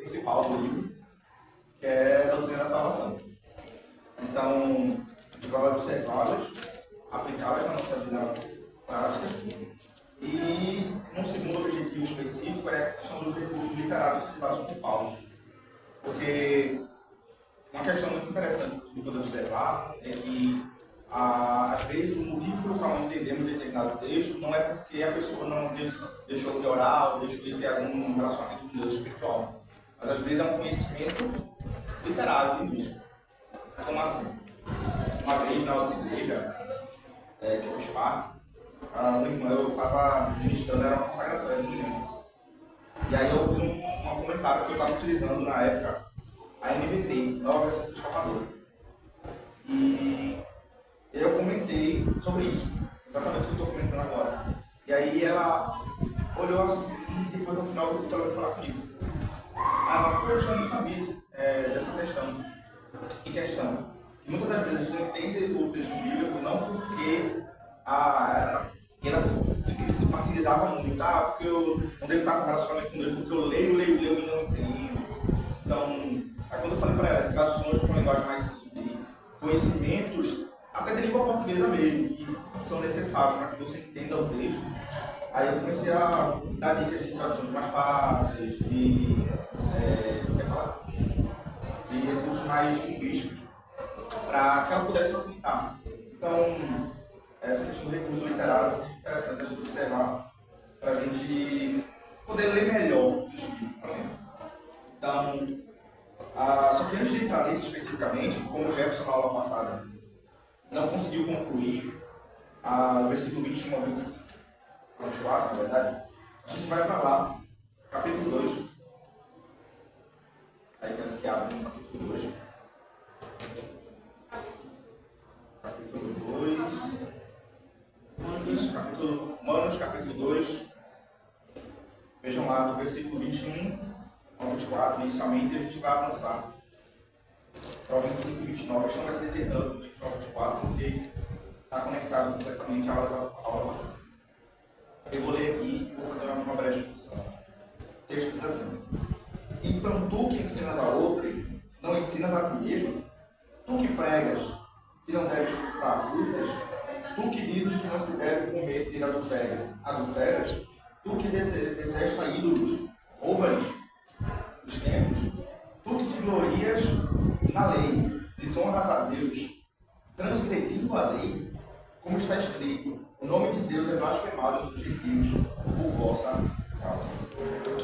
principal do livro, que é a doutrina da salvação. Então, a gente vai observá-las, aplicá-las na nossa vida prática. E um segundo objetivo específico é a questão dos recursos literários utilizados por Paulo. Porque uma questão muito interessante de poder observar é que, às vezes, o motivo pelo qual não entendemos determinado texto não é porque a pessoa não deixou de orar ou deixou de ter algum relacionamento com Deus espiritual. Mas, às vezes, é um conhecimento literário, linguístico. Como assim? Uma vez, na outra igreja, que eu fiz parte, uma irmã, eu estava ministrando, era uma consagração, era minha. E aí eu fiz um comentário que eu estava utilizando na época, a NVT, Nova Versão Transformadora. E eu comentei sobre isso, exatamente o que eu estou comentando agora. E aí ela olhou assim, e depois no final do telefone falar comigo. Ela, poxa, eu não sabia dessa questão. Que questão? E muitas das vezes a gente não entende o texto bíblico não porque ela se martirizava muito, porque eu não devo estar com relacionamento com Deus, porque eu leio e não entendo. Então, aí quando eu falei para ela, traduções com linguagem mais simples, conhecimentos, até de língua portuguesa mesmo, que são necessários para que você entenda o texto, aí eu comecei a dar dicas de traduções mais fáceis, de recursos mais linguísticos, para que ela pudesse facilitar. Então, essa questão do recurso literário é interessante a gente observar, para a gente poder ler melhor o texto bíblico. Então, só que antes de entrar nesse especificamente, como o Jefferson na aula passada não conseguiu concluir o versículo 21 ao 25, 24, na verdade, a gente vai para lá, capítulo 2. Aí temos que abrir no capítulo 2. Capítulo 2. Isso, Romanos, capítulo 2. Vejam lá, do versículo 21 ao 24, inicialmente, a gente vai avançar para o 25 e 29. Acho que não vai se deter tanto do 21 ao 24, porque está conectado completamente à aula passada. Eu vou ler aqui e vou fazer uma breve discussão. O texto diz assim: então tu que ensinas a outrem, não ensinas a ti mesmo? Tu que pregas que não deves furtar frutas? Tu que dizes que não se deve cometer adultérios? Tu que detesta ídolos, rouba-lhes os templos? Tu que te glorias na lei, desonras a Deus, transgredindo a lei? Como está escrito, o nome de Deus é blasfemado entre os gentios por vossa causa.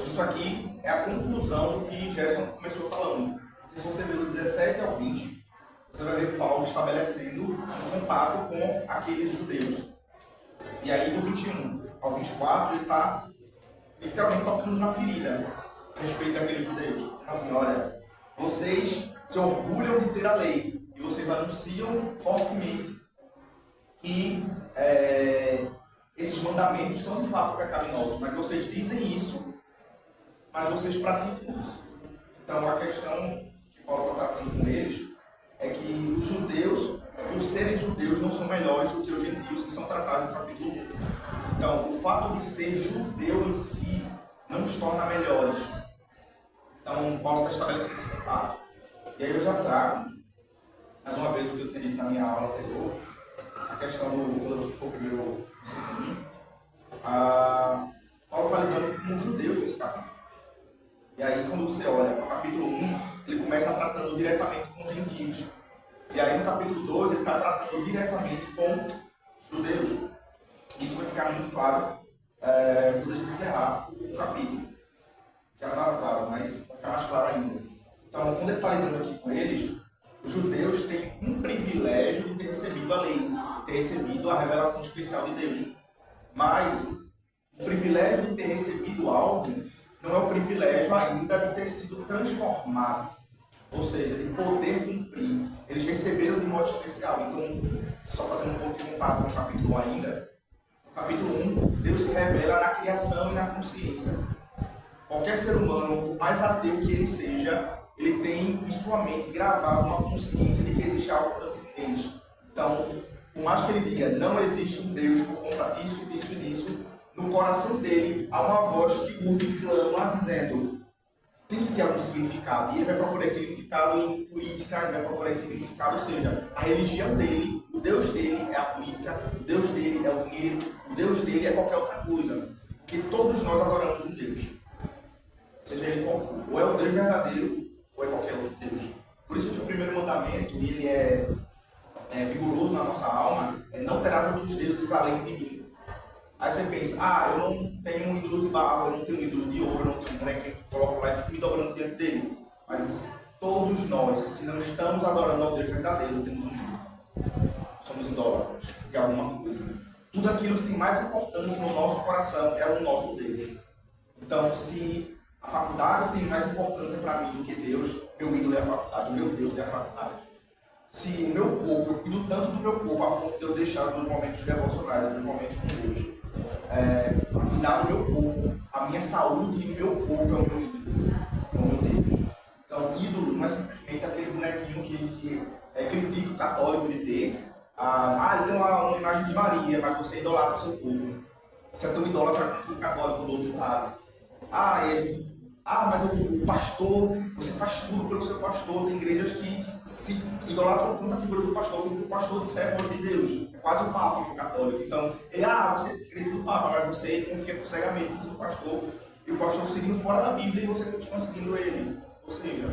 Isso aqui é a conclusão do que Gerson começou falando. Se você ver do 17 ao 20, você vai ver Paulo estabelecendo um contato com aqueles judeus. E aí do 21 ao 24 ele está literalmente tocando na ferida a respeito daqueles judeus. Assim, olha, vocês se orgulham de ter a lei e vocês anunciam fortemente que esses mandamentos são de fato pecaminosos, mas vocês dizem isso, mas vocês praticam isso. Então a questão que Paulo está tratando com eles é que os judeus, por serem judeus, não são melhores do que os gentios que são tratados no capítulo 1. Então o fato de ser judeu em si não os torna melhores. Então Paulo está estabelecendo esse contato. E aí eu já trago, mais uma vez, o que eu tinha dito na minha aula anterior, a questão do que foi o primeiro versículo 1. Paulo está lidando com os judeus nesse capítulo. E aí, quando você olha para o capítulo 1, ele começa tratando diretamente com os gentios. E aí, no capítulo 2, ele está tratando diretamente com os judeus. Isso vai ficar muito claro quando a gente encerrar o capítulo. Já estava claro, mas vai ficar mais claro ainda. Então, quando ele está lidando aqui com eles, os judeus têm um privilégio de ter recebido a lei, de ter recebido a revelação especial de Deus. Mas o privilégio de ter recebido algo não é o privilégio ainda de ter sido transformado, ou seja, de poder cumprir. Eles receberam de modo especial. Então, só fazendo um ponto de contato com o capítulo 1 ainda, no capítulo 1, Deus se revela na criação e na consciência. Qualquer ser humano, por mais ateu que ele seja, ele tem em sua mente gravado uma consciência de que existe algo transcendente. Então, por mais que ele diga, não existe um Deus por conta disso, disso e disso, no coração dele há uma voz que urge e clama, dizendo, tem que ter algum significado. E ele vai procurar esse significado em política, ele vai procurar esse significado, ou seja, a religião dele, o Deus dele é a política, o Deus dele é o dinheiro, o Deus dele é qualquer outra coisa. Porque todos nós adoramos um Deus. Seja ele qual for. Ou é o Deus verdadeiro, ou é qualquer outro Deus. Por isso que o primeiro mandamento, ele é vigoroso na nossa alma, é não terás outros deuses além de mim. Aí você pensa, eu não tenho um ídolo de barro, eu não tenho um ídolo de ouro, eu não tenho um bonequinho que coloco lá e fico me dobrando diante dele. Mas todos nós, se não estamos adorando ao Deus verdadeiro, temos um ídolo. Somos idólatras de alguma coisa. Tudo aquilo que tem mais importância no nosso coração é o nosso Deus. Então, se a faculdade tem mais importância para mim do que Deus, meu ídolo é a faculdade, o meu Deus é a faculdade. Se o meu corpo, eu cuido tanto do meu corpo a ponto de eu deixar os meus momentos devocionais, os meus momentos com Deus, cuidar do meu corpo, a minha saúde e o meu corpo é o meu ídolo, é o meu Deus. Então, ídolo não é simplesmente aquele bonequinho que a gente critica o católico de ter. Ele tem uma imagem de Maria, mas você idolatra o seu corpo. Você é tão idólatra o católico do outro lado. Mas o pastor, você faz tudo pelo seu pastor. Tem igrejas que se idolatram tanto a figura do pastor, que o pastor disser é voz de Deus. É quase o Papa para o católico. Então, você acredita no Papa, mas você confia cegamente no seu pastor. E o pastor seguindo fora da Bíblia e você continua seguindo ele. Ou seja,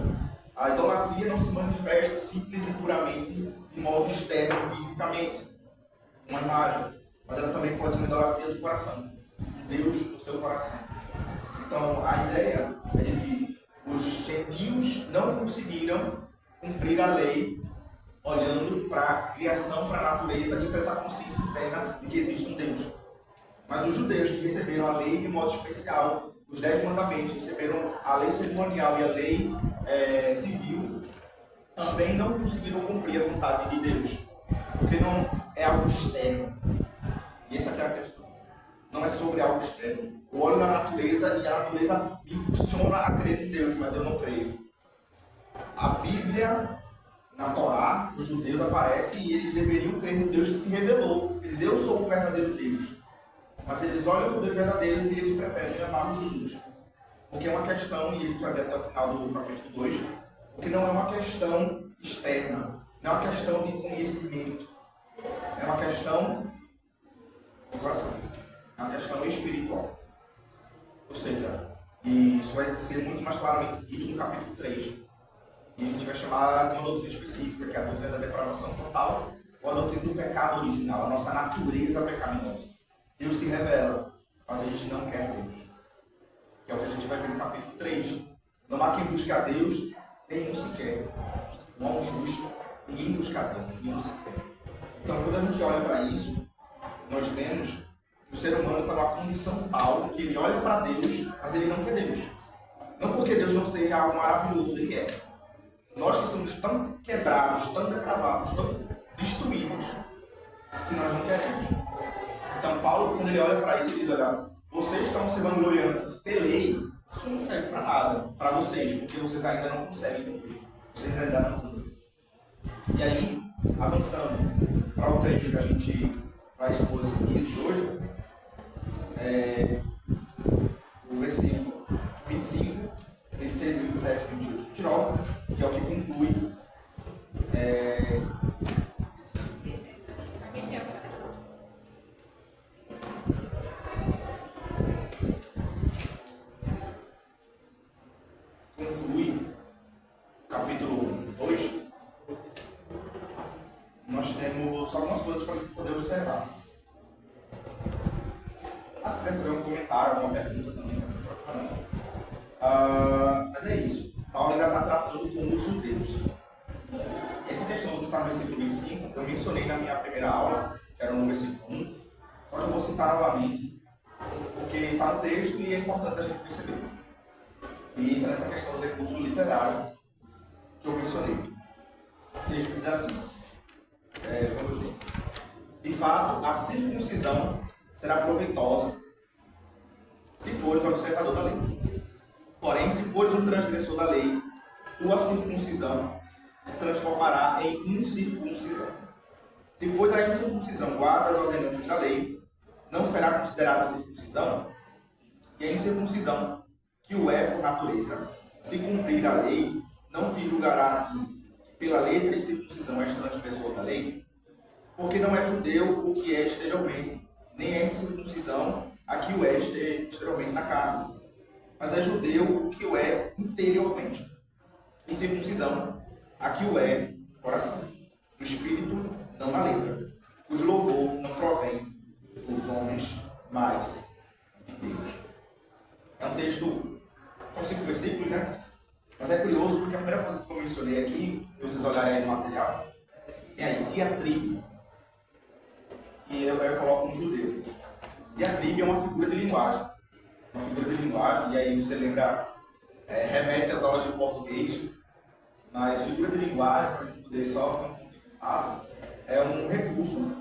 a idolatria não se manifesta simples e puramente de modo externo, fisicamente. Uma imagem. Mas ela também pode ser uma idolatria do coração. Deus do seu coração. Então, a ideia é de que os gentios não conseguiram cumprir a lei olhando para a criação, para a natureza e para essa consciência interna de que existe um Deus. Mas os judeus que receberam a lei de modo especial, os 10 mandamentos, receberam a lei cerimonial e a lei civil, também não conseguiram cumprir a vontade de Deus. Porque não é algo externo. E essa aqui é a questão. Não é sobre algo externo. Eu olho na natureza e a natureza me impulsiona a crer em Deus, mas eu não creio. A Bíblia, na Torá, os judeus aparecem e eles deveriam crer no Deus que se revelou. Eles dizem, eu sou o verdadeiro Deus. Mas eles olham para o Deus verdadeiro e eles preferem amar os ídolos. Porque é uma questão, e a gente vai ver até o final do capítulo 2, porque não é uma questão externa, não é uma questão de conhecimento, é uma questão do coração. É uma questão espiritual. Ou seja, e isso vai ser muito mais claramente dito no capítulo 3. E a gente vai chamar de uma doutrina específica, que é a doutrina da depravação total, ou a doutrina do pecado original, a nossa natureza pecaminosa. Deus se revela, mas a gente não quer Deus. Que é o que a gente vai ver no capítulo 3. Não há quem busque a Deus, nenhum sequer. Não há um justo, ninguém busca a Deus, nenhum sequer. Então, quando a gente olha para isso, nós vemos o ser humano está numa condição tal que ele olha para Deus, mas ele não quer Deus. Não porque Deus não seja algo maravilhoso, ele é. Nós que somos tão quebrados, tão depravados, tão destruídos, que nós não queremos. Então Paulo, quando ele olha para isso, ele diz, olha, vocês estão se vangloriando por ter lei, isso não serve para nada, para vocês, porque vocês ainda não conseguem cumprir. Vocês ainda não cumprem. E aí, avançando para o trecho que a gente vai expor esse dia de hoje, o versículo 25, 26, 27, 28, 29, que é o que conclui o capítulo 2. Nós temos algumas coisas para a gente poder observar. Se quiser fazer um comentário, alguma pergunta também, mas é isso. Paulo ainda está tratando com os judeus. Essa questão do que está no versículo 25, eu mencionei na minha primeira aula, que era no versículo 1, só que eu vou citar novamente, porque está no texto e é importante a gente perceber. E entra nessa questão do recurso literário que eu mencionei. O texto diz assim, vamos ver. De fato, a circuncisão será proveitosa se fores observador da lei. Porém, se fores um transgressor da lei, tua circuncisão se transformará em incircuncisão. Se, pois, a incircuncisão guarda as ordenanças da lei, não será considerada circuncisão, e a incircuncisão, que o é por natureza, se cumprir a lei, não te julgará aqui pela letra e circuncisão és transgressor da lei? Porque não é judeu o que é exteriormente, nem é circuncisão a que o é exteriormente na carne, mas é judeu o que o é interiormente, e circuncisão a que o é no coração, do espírito, não na letra, cujo louvor não provém dos homens, mas de Deus. É um texto, são 5 versículos, né? Mas é curioso porque a primeira coisa que eu mencionei aqui, se vocês olharem aí no material, é aí, diatribe. E eu coloco um judeu. Diatribe é uma figura de linguagem. Uma figura de linguagem, e aí você lembra, remete às aulas de português, mas figura de linguagem, para a gente poder só é um recurso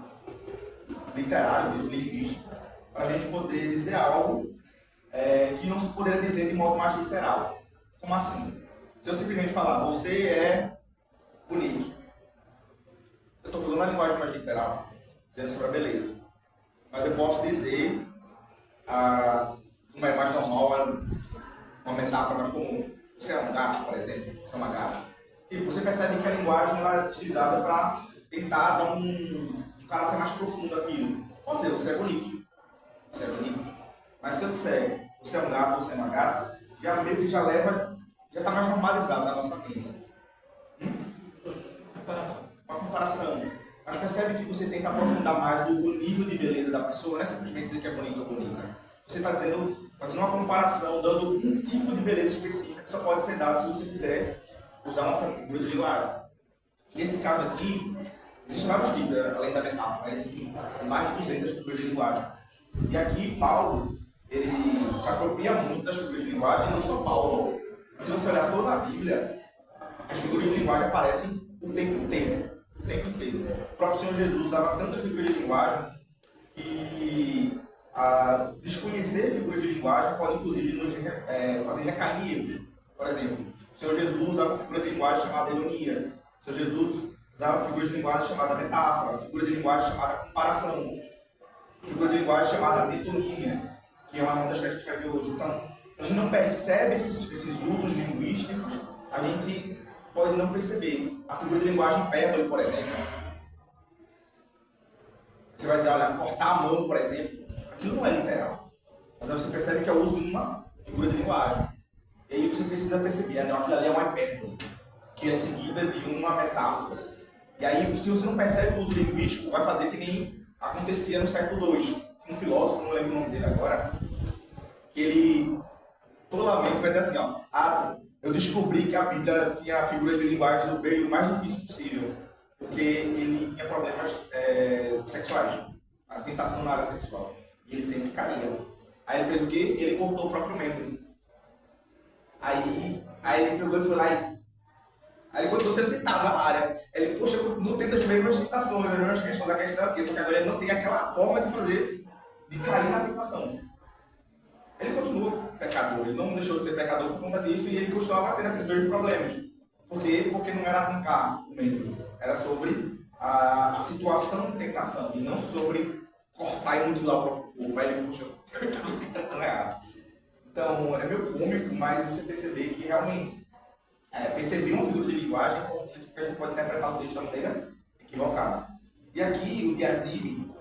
literário, mesmo linguístico, para a gente poder dizer algo que não se poderia dizer de modo mais literal. Como assim? Se eu simplesmente falar, você é bonito, eu estou usando uma linguagem mais literal, dizendo sobre a beleza. Mas eu posso dizer, uma é mais normal, uma metáfora mais comum. Você é um gato, por exemplo, você é uma gata. E você percebe que a linguagem ela é utilizada para tentar dar um caráter mais profundo àquilo. Pode dizer, você é bonito. Você é bonito. Mas se eu disser, você é um gato, você é uma gata, já meio que já está mais normalizado na nossa mente. Uma comparação. Mas percebe que você tenta aprofundar mais o nível de beleza da pessoa, não é simplesmente dizer que é bonito ou bonita. Você está fazendo uma comparação, dando um tipo de beleza específica que só pode ser dado se você fizer usar uma figura de linguagem. Nesse caso aqui, existem vários tipos, além da metáfora, existem mais de 200 figuras de linguagem. E aqui, Paulo, ele se apropria muito das figuras de linguagem, e não só Paulo. Se você olhar toda a Bíblia, as figuras de linguagem aparecem o tempo inteiro. O tempo inteiro. O próprio Senhor Jesus usava tantas figuras de linguagem que desconhecer figuras de linguagem pode, inclusive, nos fazer recair em erros. Por exemplo, o Senhor Jesus usava uma figura de linguagem chamada ironia. O Senhor Jesus usava uma figura de linguagem chamada metáfora, uma figura de linguagem chamada comparação, uma figura de linguagem chamada metonímia, que é uma das que a gente vai ver hoje. Então, a gente não percebe esses usos linguísticos, a gente pode não perceber. A figura de linguagem hipérbole, por exemplo. Você vai dizer, olha, cortar a mão, por exemplo. Aquilo não é literal. Mas aí você percebe que é o uso de uma figura de linguagem. E aí você precisa perceber, aquilo ali é uma hipérbole, que é seguida de uma metáfora. E aí, se você não percebe o uso linguístico, vai fazer que nem acontecia no século II. Um filósofo, não lembro o nome dele agora, que ele tolamente vai dizer assim, eu descobri que a Bíblia tinha figuras de linguagem do meio mais difícil possível, porque ele tinha problemas sexuais, a tentação na área sexual, e ele sempre caía. Aí ele fez o quê? Ele cortou o próprio membro. Aí ele pegou e foi lá e... Aí ele continuou sendo tentado na área. Ele, poxa, eu não tento as mesmas tentações, as mesmas questões da questão aqui, só que agora ele não tem aquela forma de fazer, de cair na tentação. Ele continua pecador, ele não deixou de ser pecador por conta disso e ele continuava tendo aqueles mesmos problemas. Por quê? Porque não era arrancar o membro, era sobre a situação de tentação e não sobre cortar e mutilar o próprio corpo. Aí ele, puxa, eu estava interpretando errado. Então, é meio cômico, mas você perceber que realmente perceber uma figura de linguagem é importante porque a gente pode interpretar o texto da maneira equivocada. E aqui, o diatribe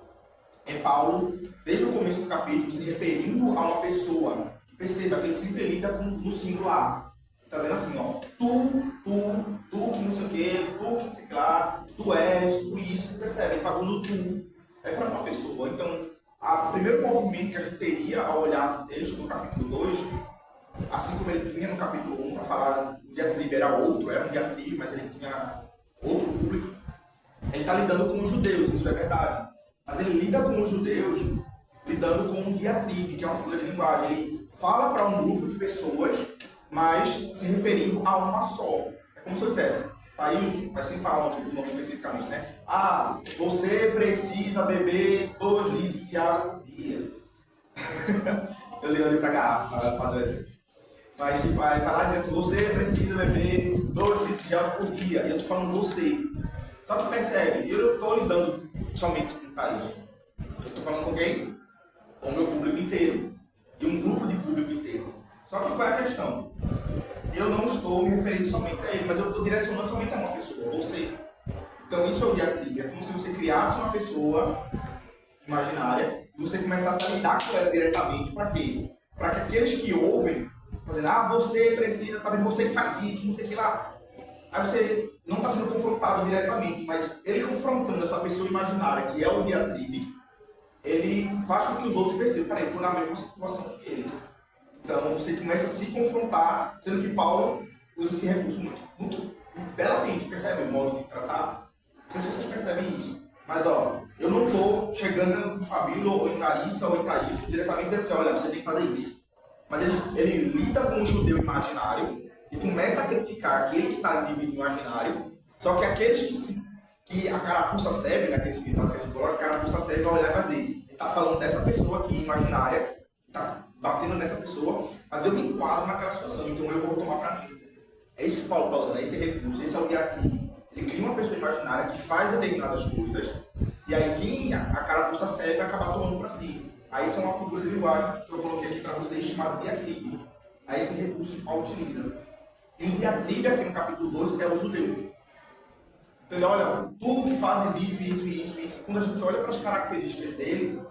é Paulo, desde o começo do capítulo, se referindo a uma pessoa. Perceba que ele sempre lida com o singular. Está dizendo assim, tu que não sei o que, tu que não sei o que lá, tu és, tu isso, percebe? Ele está falando tu. É para uma pessoa. Então, o primeiro movimento que a gente teria ao olhar no texto do capítulo 2, assim como ele tinha no capítulo 1 para falar, o diatribe era um diatribe, mas ele tinha outro público. Ele está lidando com os judeus, isso é verdade. Mas ele lida com os judeus lidando com um diatribe, que é uma figura de linguagem. Ele fala para um grupo de pessoas, mas se referindo a uma só. É como se eu dissesse, Thaís, mas sem falar o nome especificamente, né? Você precisa beber 2 litros de água por dia. Eu li ali para garrafa, para fazer o exemplo. Mas tipo, vai falar assim, você precisa beber 2 litros de água por dia. E eu estou falando você. Só que percebe, eu não estou lidando somente com Thaís. Eu estou falando com quem? Com o meu público inteiro. E um grupo de público inteiro. Só que qual é a questão? eu não estou me referindo somente a ele, mas eu estou direcionando somente a uma pessoa, você. Então isso é o diatribe. É como se você criasse uma pessoa imaginária e você começasse a lidar com ela diretamente. Para quê? Para que aqueles que ouvem, dizendo, você precisa, tá vendo, você faz isso, não sei o que lá. Aí você não está sendo confrontado diretamente, mas ele confrontando essa pessoa imaginária, que é o diatribe, ele faz com que os outros percebam, peraí, eu estou na mesma situação que ele. Então você começa a se confrontar, sendo que Paulo usa esse recurso muito belamente, percebe o modo de tratar? Não sei se vocês percebem isso. Mas eu não estou chegando em Fabíola, ou em Larissa, ou em Thaís, diretamente dizendo assim, olha, você tem que fazer isso. Mas ele lida com o judeu imaginário e começa a criticar aquele que está no indivíduo imaginário, só que aqueles que a carapuça serve, naquele significado que a gente coloca, a carapuça serve vai olhar e vai dizer, ele está falando dessa pessoa aqui, imaginária, está batendo nessa pessoa, mas eu me enquadro naquela situação, então eu vou tomar para mim. É isso que Paulo está falando, é esse recurso, esse é o diatribe. Ele cria uma pessoa imaginária que faz determinadas coisas, e aí quem a carapuça serve vai acabar tomando para si. Aí isso é uma figura de linguagem que eu coloquei aqui para vocês, chamada diatribe. Aí esse recurso que Paulo utiliza. E o diatribe aqui no capítulo 2 é o judeu. Então ele olha, tu que fazes isso. Quando a gente olha para as características dele,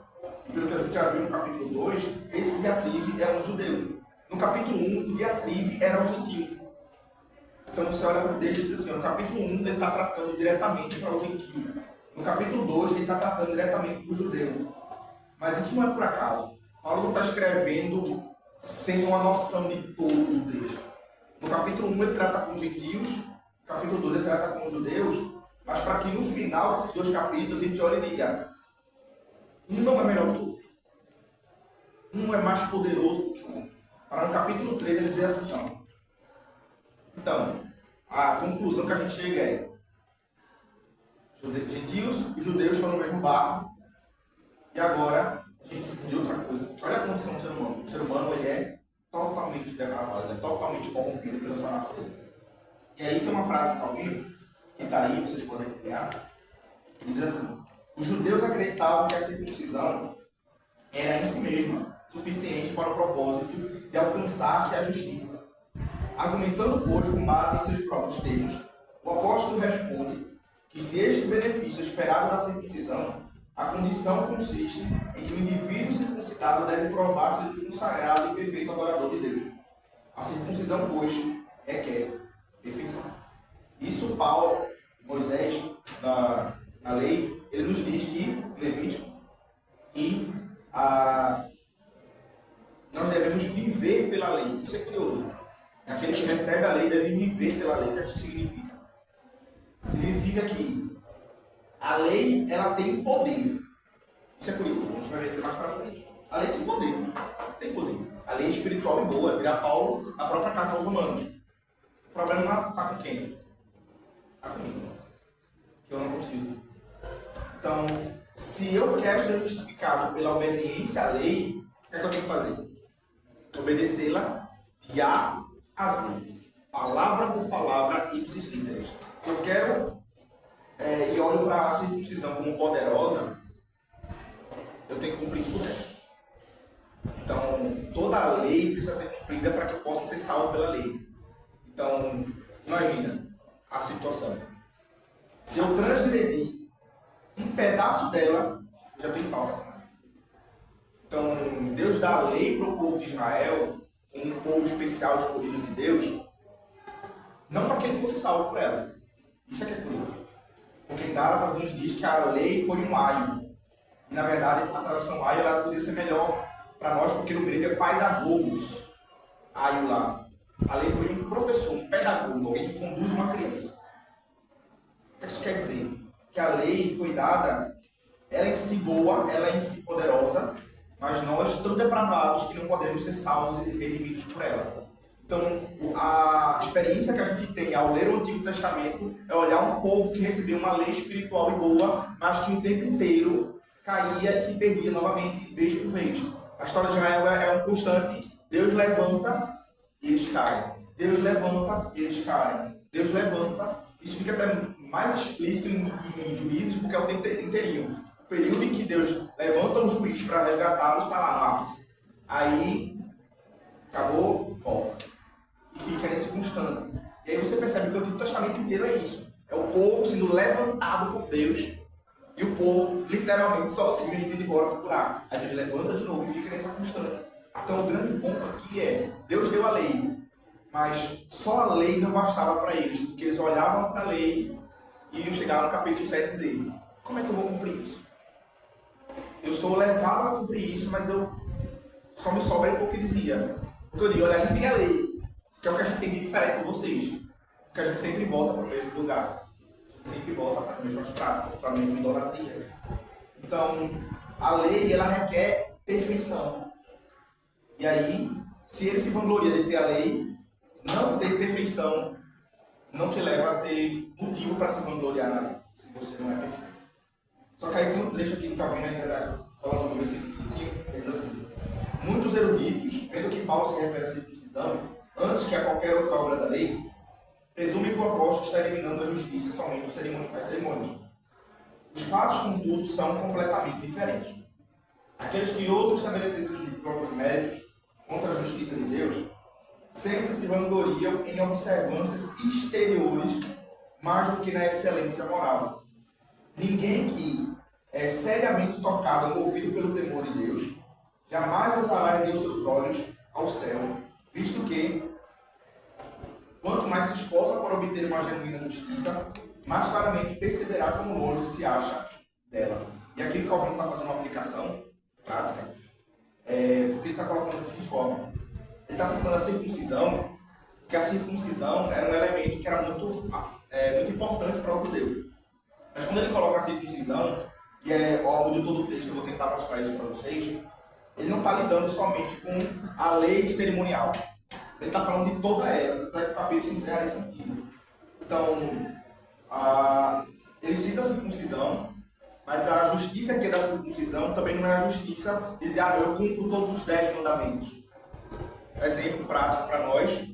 pelo que a gente já viu no capítulo 2, esse diatribe é um judeu. No capítulo 1, o diatribe era um gentil. Então você olha para o texto e diz assim, no capítulo 1 ele está tratando diretamente para o gentil. No capítulo 2 ele está tratando diretamente para o judeu. Mas isso não é por acaso. Paulo não está escrevendo sem uma noção de todo do texto. No capítulo 1 ele trata com os gentios, no capítulo 2 ele trata com os judeus, mas para que no final desses dois capítulos a gente olhe e diga, um não é melhor que o outro. Um é mais poderoso do que o outro. Para no capítulo 3 ele dizer assim, então, a conclusão que a gente chega é, gentios e judeus estão no mesmo barco, e agora a gente precisa de outra coisa. Porque olha a condição do ser humano. O ser humano ele é totalmente depravado, ele é totalmente corrompido pela sua natureza. E aí tem uma frase de alguém, que está aí, vocês podem criar, que diz assim, os judeus acreditavam que a circuncisão era em si mesma suficiente para o propósito de alcançar-se a justiça. Argumentando, pois, com base em seus próprios termos, o apóstolo responde que se este benefício é esperado da circuncisão, a condição consiste em que o indivíduo circuncidado deve provar-se um consagrado e perfeito adorador de Deus. A circuncisão, pois, requer perfeição. Isso Paulo, Moisés, na lei, ele nos diz que, Levítico, que nós devemos viver pela lei. Isso é curioso. Aquele que recebe a lei deve viver pela lei. O que isso significa? Significa que a lei, ela tem poder. Isso é curioso, a gente vai ver mais para frente. A lei tem poder. Tem poder. A lei é espiritual e boa, dirá Paulo na própria carta aos Romanos. O problema não está com quem? Está comigo. Que eu não consigo. Então, se eu quero ser justificado pela obediência à lei, o que é que eu tenho que fazer? Obedecê-la de A a Z. Palavra por palavra, ipsis literis. Se eu quero e olho para a circuncisão como poderosa, eu tenho que cumprir tudo o resto. Então, toda a lei precisa ser cumprida para que eu possa ser salvo pela lei. Então, imagina a situação. Se eu transgredir um pedaço dela, eu já tenho falta. Então, Deus dá a lei para o povo de Israel, um povo especial escolhido de Deus, não para que ele fosse salvo por ela. Isso é que é curioso. Porque em Gálatas nos diz que a lei foi um aio. E na verdade a tradução aio ela poderia ser melhor para nós, porque no grego é paidagogos. Aio lá. A lei foi um professor, um pedagogo, alguém que conduz uma criança. O que isso quer dizer? Que a lei foi dada, ela em si boa, ela em si poderosa, mas nós tão depravados que não podemos ser salvos e redimidos por ela. Então, a experiência que a gente tem ao ler o Antigo Testamento é olhar um povo que recebeu uma lei espiritual e boa, mas que o tempo inteiro caía e se perdia novamente, vez por vez. A história de Israel é um constante. Deus levanta e eles caem. Deus levanta e eles caem. Deus levanta. Isso fica até mais explícito em Juízes, porque é o tempo inteirinho. O período em que Deus levanta um juiz para resgatá-los está lá no ápice. Aí, acabou, volta. E fica nesse constante. E aí você percebe que o Antigo Testamento inteiro é isso. É o povo sendo levantado por Deus e o povo literalmente sozinho indo embora procurar. Aí Deus levanta de novo e fica nessa constante. Então o grande ponto aqui é, Deus deu a lei, mas só a lei não bastava para eles, porque eles olhavam para a lei e iam chegar no capítulo 7 e dizer, como é que eu vou cumprir isso? Eu sou levado a cumprir isso, mas eu só me sobra hipocrisia. Porque eu digo, olha, a gente tem a lei, que é o que a gente tem de diferente de vocês. Porque a gente sempre volta para o mesmo lugar. A gente sempre volta para as mesmas práticas, para a mesma idolatria. Então, a lei, ela requer perfeição. E aí, se ele se vangloria de ter a lei, não ter perfeição não te leva a ter motivo para se vangloriar na lei, se você não é perfeito. Só que aí tem um trecho aqui do Calvino ainda, falando no versículo 25, ele diz assim, muitos eruditos, vendo que Paulo se refere à circuncisão, antes que a qualquer outra obra da lei, presumem que o apóstolo está eliminando a justiça somente as cerimônias. Os fatos, contudo, são completamente diferentes. Aqueles que ousam estabelecer seus próprios méritos contra a justiça de Deus, sempre se vangloriam em observâncias exteriores mais do que na excelência moral. Ninguém que é seriamente tocado ou movido pelo temor de Deus, jamais ousará erguer os seus olhos ao céu, visto que, quanto mais se esforça para obter uma genuína justiça, mais claramente perceberá como longe se acha dela. E aqui o Calvino está fazendo uma aplicação prática, porque ele está colocando da seguinte forma. Ele está citando a circuncisão, porque a circuncisão era um elemento que era muito importante para o judeu. Mas quando ele coloca a circuncisão, e ao longo de todo o texto eu vou tentar mostrar isso para vocês, ele não está lidando somente com a lei cerimonial. Ele está falando de toda ela, até que o capítulo se encerra nesse sentido. Então, ele cita a circuncisão, mas a justiça que é da circuncisão também não é a justiça de dizer, eu cumpro todos os 10 mandamentos. Exemplo prático para nós,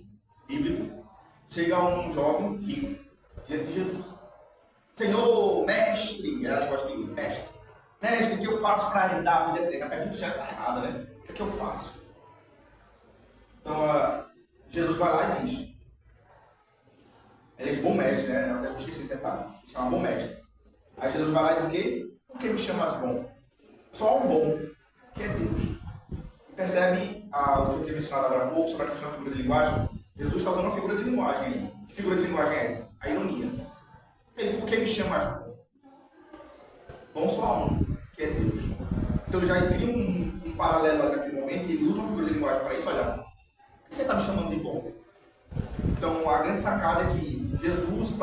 bíblico, chega um jovem rico diante de Jesus. Senhor, mestre, é a linguagem de mestre, o que eu faço para herdar a vida eterna? A pergunta já está errada, né? O que é que eu faço? Então, Jesus vai lá e diz, ele diz bom mestre, né? Eu até esqueci esse detalhe, chama bom mestre. Aí Jesus vai lá e diz o quê? Por que me chamas bom? Só um bom, que é Deus. Percebe o que eu tinha mencionado agora há pouco sobre a questão da figura de linguagem? Jesus está usando uma figura de linguagem aí. Que figura de linguagem é essa? A ironia. Ele, por que me chama bom? Bom só um, que é Deus. Então ele já cria um paralelo ali naquele momento e ele usa uma figura de linguagem para isso. Olha, por que você está me chamando de bom? Então a grande sacada é que Jesus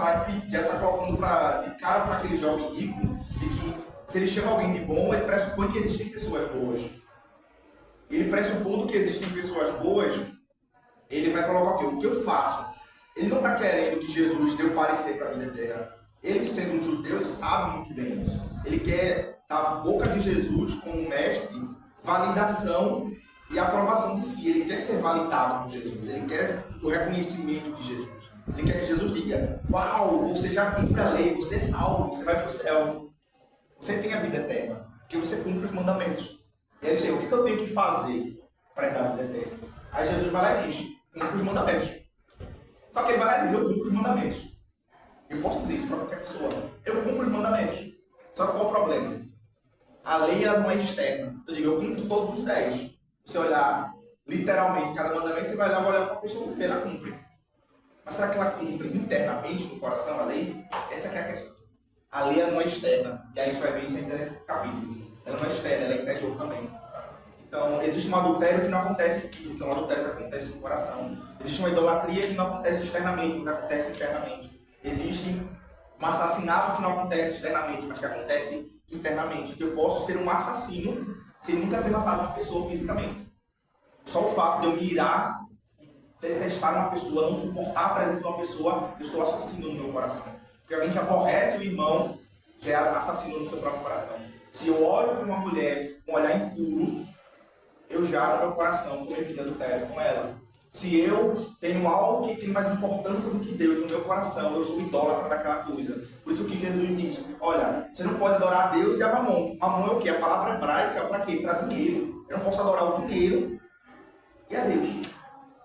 já está colocando de cara para aquele jovem rico de que se ele chama alguém de bom, ele pressupõe que existem pessoas boas. Ele pressupondo que existem pessoas boas, ele vai colocar aqui, o que eu faço? Ele não está querendo que Jesus dê o parecer para a vida eterna. Ele, sendo um judeu, ele sabe muito bem isso. Ele quer, da boca de Jesus, como mestre, validação e aprovação de si. Ele quer ser validado por Jesus. Ele quer o reconhecimento de Jesus. Ele quer que Jesus diga, uau, você já cumpre a lei, você é salvo, você vai para o céu. Você tem a vida eterna, porque você cumpre os mandamentos. E aí, o que eu tenho que fazer para dar a vida eterna? Aí Jesus vai lá e diz, cumpre os mandamentos. Só que ele vai lá e diz, eu cumpro os mandamentos. Eu posso dizer isso para qualquer pessoa. Eu cumpro os mandamentos. Só que qual o problema? A lei ela não é externa. Eu digo, eu cumpro todos os 10. Você olhar literalmente cada mandamento, você vai lá olhar para a pessoa e ela cumpre. Mas será que ela cumpre internamente no coração a lei? Essa que é a questão. A lei ela não é externa. E aí a gente vai ver isso ainda nesse capítulo. Ela não é externa, ela é interior também. Então, existe um adultério que não acontece físico, é um adultério que acontece no coração. Existe uma idolatria que não acontece externamente, mas acontece internamente. Existe um assassinato que não acontece externamente, mas que acontece internamente. Eu posso ser um assassino sem nunca ter matado uma pessoa fisicamente. Só o fato de eu me irar, detestar uma pessoa, não suportar a presença de uma pessoa, eu sou assassino no meu coração. Porque alguém que aborrece o irmão já é assassino no seu próprio coração. Se eu olho para uma mulher com um olhar impuro, eu já no meu coração cometi adultério com ela. Se eu tenho algo que tem mais importância do que Deus no meu coração, eu sou idólatra daquela coisa. Por isso que Jesus diz, olha, você não pode adorar a Deus e a Mamon. Mamon é o quê? A palavra hebraica para quê? Para dinheiro. Eu não posso adorar o dinheiro e a Deus.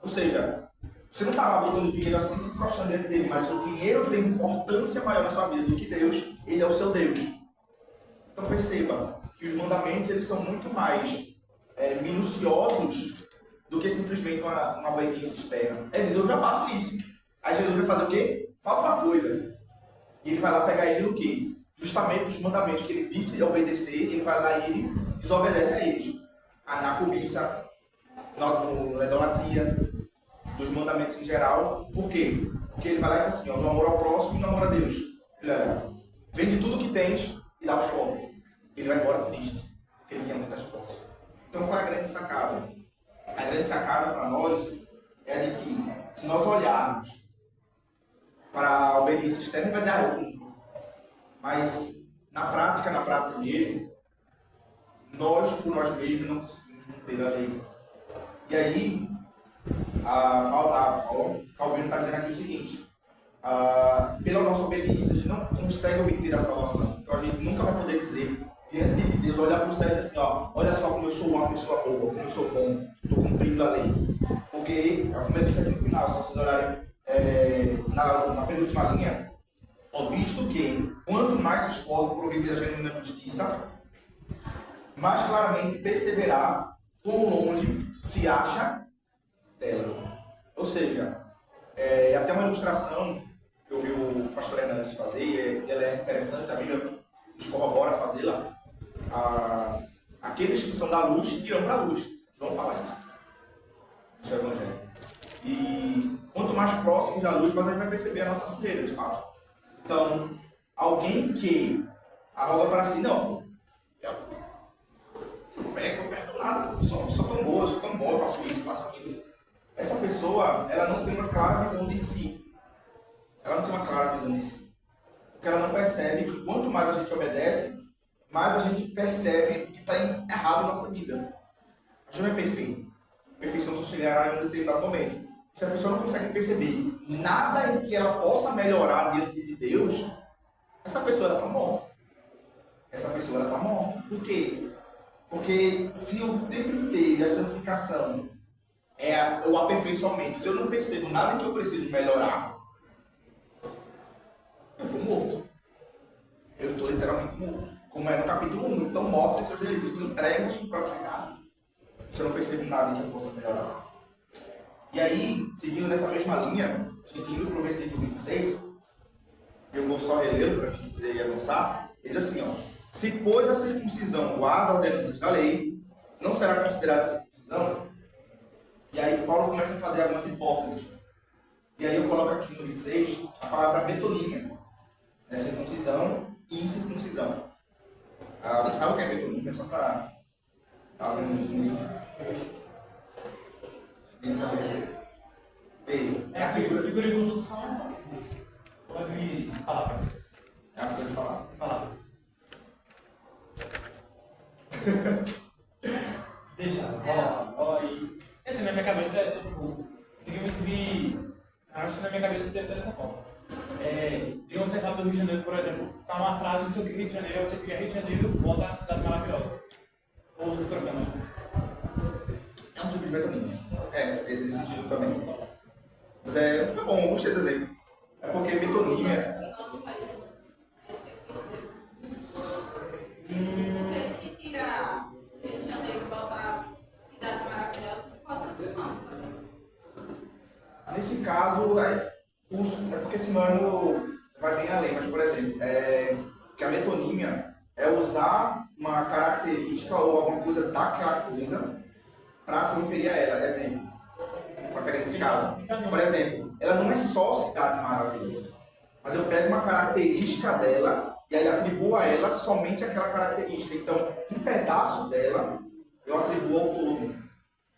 Ou seja, Você não está lá botando dinheiro assim se prostrando diante dele, mas o dinheiro tem importância maior na sua vida do que Deus, ele é o seu Deus. Então perceba que os mandamentos eles são muito mais minuciosos do que simplesmente uma obediência externa. Ele diz, eu já faço isso. Aí Jesus vai fazer o quê? Fala uma coisa. E ele vai lá pegar ele no quê? Justamente os mandamentos que ele disse obedecer, ele vai lá e ele desobedece a eles. Na cobiça, na idolatria, dos mandamentos em geral. Por quê? Porque ele vai lá e diz assim, ó, no amor ao próximo e no amor a Deus. Ele vende tudo que tens e dá aos pobres. Ele vai embora triste, porque ele tinha muitas posses. Então qual é a grande sacada? A grande sacada para nós é de que, se nós olharmos para a obediência externa, vai dizer, eu cumpro. Mas, na prática mesmo, nós, por nós mesmos, não conseguimos cumprir a lei. E aí, Calvino está dizendo aqui o seguinte, pela nossa obediência, a gente não consegue obter a salvação. Então, a gente nunca vai poder dizer, diante de Deus, olhar para o céu e dizer assim, ó, olha só como eu sou uma pessoa boa, como eu sou bom, estou cumprindo a lei. Porque, como eu disse aqui no final, se vocês olharem na penúltima linha, visto que, quanto mais se esforça por viver a genuína justiça, mais claramente perceberá quão longe se acha dela. Ou seja, até uma ilustração que eu vi o pastor Hernandes fazer, e ela é interessante, a Bíblia nos corrobora fazê-la. Aqueles que são da luz irão para a luz. João fala isso. Isso é o Evangelho. E quanto mais próximo da luz, mais a gente vai perceber a nossa sujeira, de fato. Então, alguém que arroga para si, não, eu pego nada, eu sou tão boa, eu sou tão bom, eu faço isso, eu faço aquilo. Essa pessoa, ela não tem uma clara visão de si. Ela não tem uma clara visão de si. Porque ela não percebe que quanto mais a gente obedece, mais a gente percebe que está errado na nossa vida. A gente não é perfeito. A perfeição só chegará em um determinado momento. Se a pessoa não consegue perceber nada em que ela possa melhorar diante de Deus, essa pessoa está morta. Essa pessoa está morta. Por quê? Porque se o tempo inteiro a santificação é o aperfeiçoamento, se eu não percebo nada em que eu preciso melhorar, eu estou morto. Eu estou literalmente morto. Como é no capítulo 1, então morto em seus delitos, entregues ao seu próprio pecado. Se eu não percebo nada em que eu possa melhorar. E aí, seguindo nessa mesma linha, a gente indo para o versículo 26, eu vou só reler para a gente poder avançar. Ele diz assim, ó, se pois a circuncisão guarda ordenanças da lei, não será considerada circuncisão? E aí Paulo começa a fazer algumas hipóteses. E aí eu coloco aqui no 26 a palavra metonímia, circuncisão e incircuncisão. Alguém sabe o que é metonímia? Só para abrir um livro. É a figura de construção. Pode falar. É a figura de palavra. Falar. Deixa, rola aí. Esse na minha cabeça é tipo. Digamos de. Acho que na minha cabeça deve ter dessa forma. Digamos você fala do Rio de Janeiro, por exemplo. Tá uma frase, não sei o que Rio de Janeiro, você fica Rio de Janeiro, volta a cidade maravilhosa. Ou tô trocando, acho que. É um tipo de metonímia. Nesse sentido também. Mas foi bom, eu gostei do exemplo. É porque metonímia. Porque se tirar Rio de Janeiro e botar cidade maravilhosa, isso pode ser sinônimo também. Nesse caso, é porque sinônimo vai bem além, mas por exemplo, que a metonímia é usar uma característica ou alguma coisa daquela coisa para se referir a ela. Exemplo, para pegar esse caso. Por exemplo, ela não é só cidade maravilhosa, mas eu pego uma característica dela e aí atribuo a ela somente aquela característica. Então, um pedaço dela eu atribuo ao todo.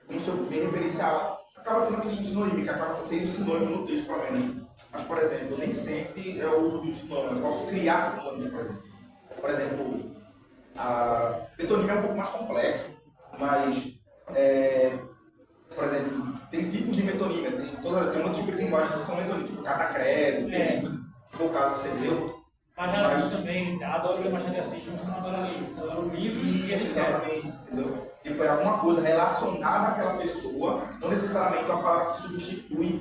É como se eu me referisse a ela. Acaba tendo uma questão sinonímica, acaba sendo sinônimo no texto, pelo menos. Mas, por exemplo, nem sempre eu uso de um sinônimo. Eu posso criar sinônimos, por exemplo. Por exemplo, a metonímia é um pouco mais complexo, mas, por exemplo, tem tipos de metonímia. Tem um tipo de linguagem que são metonímicas, tipo catacrese, perífone, que foi o caso que você leu. Mas também adoro ler Machado de Assis, mas não adoro ler. Adoro livros e exatamente, entendeu? Tipo, é alguma coisa relacionada àquela pessoa, não necessariamente uma palavra que substitui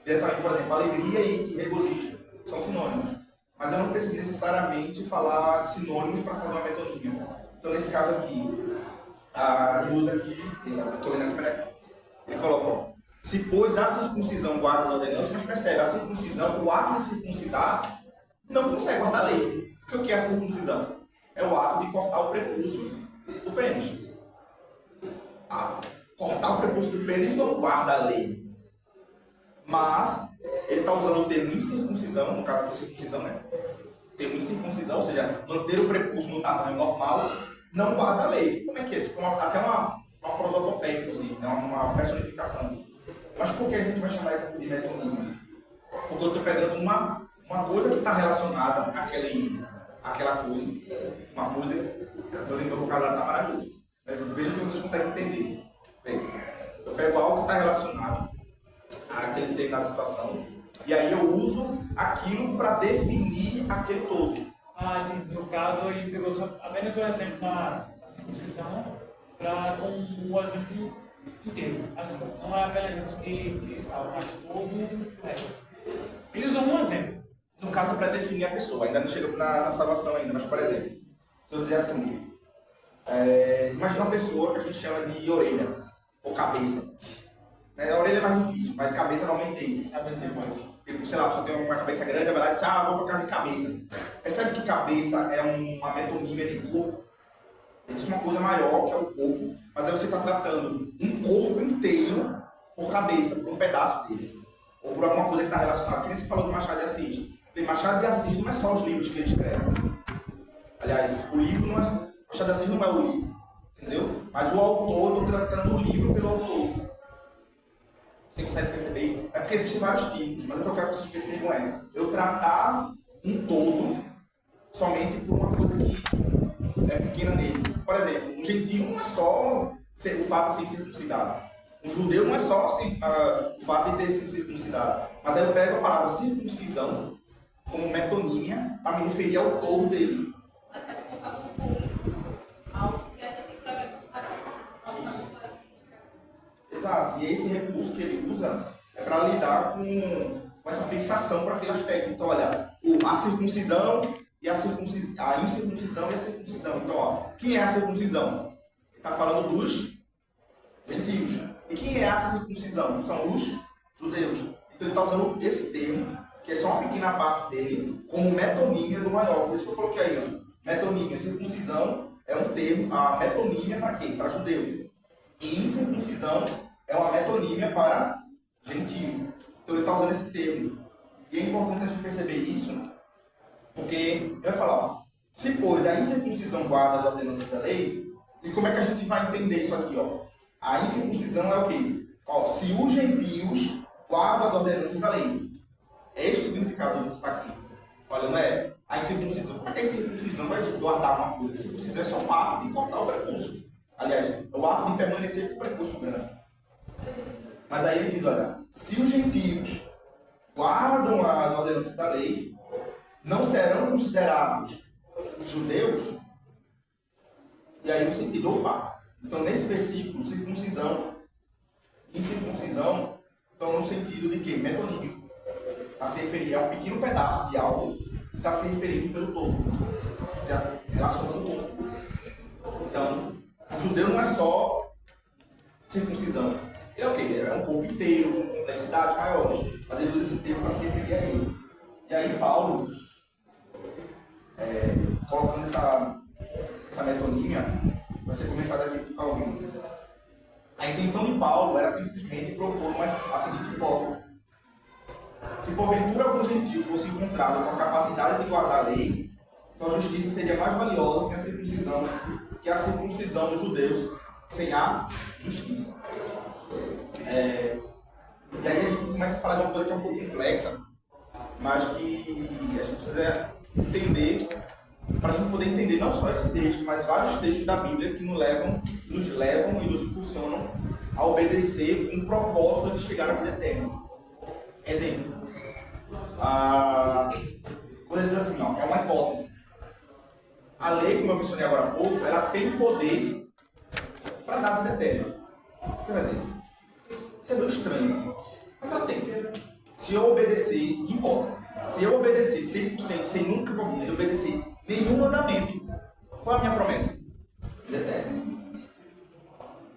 diretamente, por exemplo, alegria e regozijo. São sinônimos. Mas eu não preciso necessariamente falar sinônimos para fazer uma metonímia. Então, nesse caso aqui, ele usa aqui, eu estou lendo aqui, peraí. Ele coloca, ó, se pois a circuncisão guarda as ordenanças, mas percebe, a circuncisão, o ato de circuncidar, não consegue guardar a lei. Porque o que é a circuncisão? É o ato de cortar o prepúcio do pênis. Cortar o prepúcio do pênis não guarda a lei. Mas ele está usando o termo incircuncisão, no caso aqui circuncisão, né? O termo incircuncisão, ou seja, manter o prepúcio no tamanho normal, não guarda a lei. Como é que é? Tipo, até uma prosopopeia, inclusive, né? Uma personificação. Mas por que a gente vai chamar isso aqui de metonímia? Porque eu estou pegando uma coisa que está relacionada àquela coisa. Uma coisa, eu lembro que o vocabulário está maravilhoso. Veja se vocês conseguem entender. Bem, eu pego algo que está relacionado àquele determinada situação, e aí eu uso aquilo para definir aquele todo. No caso, ele pegou apenas o exemplo da circuncisão com o exemplo inteiro. Assim, não é apenas isso que salva, mas todo. Ele usou um exemplo. No caso, para definir a pessoa, ainda não chegou na salvação ainda, mas por exemplo, se eu dizer assim, imagina uma pessoa que a gente chama de orelha ou cabeça. A orelha é mais difícil, mas cabeça normalmente tem. Cabeça é mais. Tipo, sei lá, a pessoa tem uma cabeça grande, vai lá e diz, vou por causa de cabeça. Percebe que cabeça é uma metonímia de corpo? Existe uma coisa maior, que é o corpo, mas aí você está tratando um corpo inteiro por cabeça, por um pedaço dele. Ou por alguma coisa que está relacionada. Que nem você falou do Machado de Assis. Bem, Machado de Assis não é só os livros que ele escreve. Aliás, o livro não é. Machado de Assis não é o livro. Entendeu? Mas o autor, estou tratando o livro pelo autor. Você consegue perceber isso? É porque existem vários tipos, mas o que eu quero que vocês percebam é eu tratar um todo somente por uma coisa que é pequena nele. Por exemplo, um gentio não é só o fato de ser circuncidado. Um judeu não é só assim, o fato de ter sido circuncidado. Mas aí eu pego a palavra circuncisão como metonímia para me referir ao todo dele. Até colocar um pouco algo que até tem que levar em consideração. Exato. E esse recurso que ele usa é para lidar com essa fixação para aquele aspecto. Então, olha, a circuncisão e a incircuncisão e a circuncisão. Então, ó, quem é a circuncisão? Ele está falando dos gentios. E quem é a circuncisão? São os judeus. Então, ele está usando esse termo, que é só uma pequena parte dele, como metonímia do maior. Por isso que eu coloquei aí, ó. Metonímia, circuncisão é um termo, a metonímia para quem? Para judeu. E incircuncisão é uma metonímia para gentio. Então ele está usando esse termo. E é importante a gente perceber isso, porque ele vai falar, ó, se pois a incircuncisão guarda as ordenanças da lei, e como é que a gente vai entender isso aqui? Ó? A incircuncisão é o quê? Ó, se os gentios guardam as ordenanças da lei. É esse o significado do que está aqui. Olha, não é a incircuncisão. Como é que a incircuncisão vai guardar uma coisa? A incircuncisão é só um ato de cortar o prepúcio. Aliás, é o ato de permanecer com o prepúcio grande. Mas aí ele diz, olha, se os gentios guardam as ordenanças da lei, não serão considerados judeus? E aí você entende, opa. Então nesse versículo, circuncisão e incircuncisão estão no sentido de quê? Metonímico. Está se referindo a um pequeno pedaço de algo que está se referindo pelo todo. Está relacionando o todo. Então, o judeu não é só circuncisão. Ele é o quê? É um corpo inteiro, com complexidades maiores. Mas ele usa esse termo para se referir a ele. E aí Paulo, colocando essa metonímia, vai ser comentado aqui por Calvino. A intenção de Paulo era simplesmente propor a seguinte hipótese. Se porventura algum gentio fosse encontrado com a capacidade de guardar a lei, sua justiça seria mais valiosa sem a circuncisão que a circuncisão dos judeus sem a justiça. E aí a gente começa a falar de uma coisa que é um pouco complexa, mas que a gente precisa entender, para a gente poder entender não só esse texto, mas vários textos da Bíblia que nos levam e nos impulsionam a obedecer com o propósito de chegar à vida eterna. Exemplo. Quando ele diz assim, ó, é uma hipótese. A lei, como eu mencionei agora há pouco, ela tem poder para dar a vida eterna. Você vai dizer, isso é meio estranho, mas ela tem. Se eu obedecer, hipótese, se eu obedecer 100%, sem nunca desobedecer nenhum mandamento, qual é a minha promessa? Vida eterna.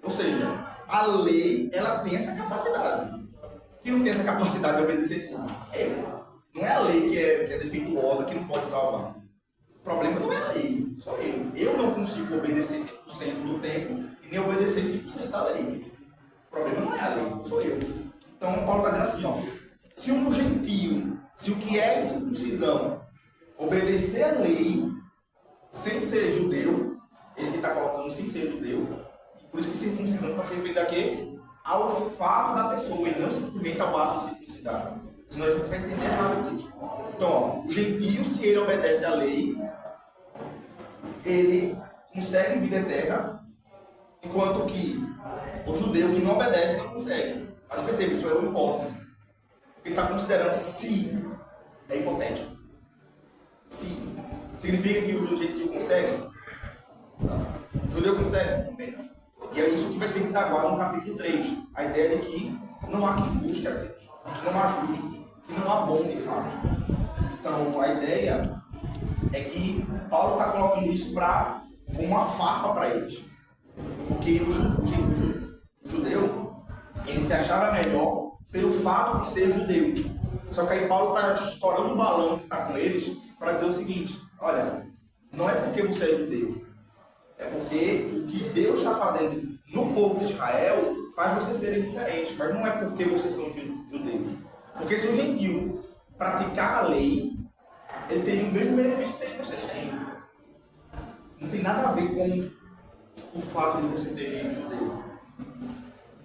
Ou seja, a lei, ela tem essa capacidade. Quem não tem essa capacidade de obedecer tudo? É eu. Não é a lei que é defeituosa, que não pode salvar. O problema não é a lei, só eu. Eu não consigo obedecer 100% do tempo e nem obedecer 100% da lei. O problema não é a lei, sou eu. Então, Paulo está dizendo assim, ó, se um gentio, se o que é circuncisão, obedecer a lei sem ser judeu, esse que está colocando sem ser judeu, por isso que circuncisão está se referindo aqui ao fato da pessoa e não simplesmente ao ato de circuncidar. Senão a gente vai entender errado isso. Então, ó, o gentio, se ele obedece à lei, ele consegue vida eterna, enquanto que o judeu que não obedece não consegue. Mas perceba, isso é uma hipótese. Ele está considerando se é hipotético. Se. Significa que o gentio consegue? Não. O judeu consegue? Também não. E é isso que vai ser desaguado no capítulo 3. A ideia de que não há quem busque a Deus, que não há justos, que não há bom de fato. Então, a ideia é que Paulo está colocando isso como uma farpa para eles. Porque o judeu, ele se achava melhor pelo fato de ser judeu. Só que aí Paulo está estourando o balão que está com eles para dizer o seguinte: olha, não é porque você é judeu, é porque o que Deus está fazendo no povo de Israel faz vocês serem diferentes, mas não é porque vocês são judeus. Porque se o gentio praticar a lei, ele teria o mesmo benefício que vocês têm. Não tem nada a ver com o fato de você ser judeu.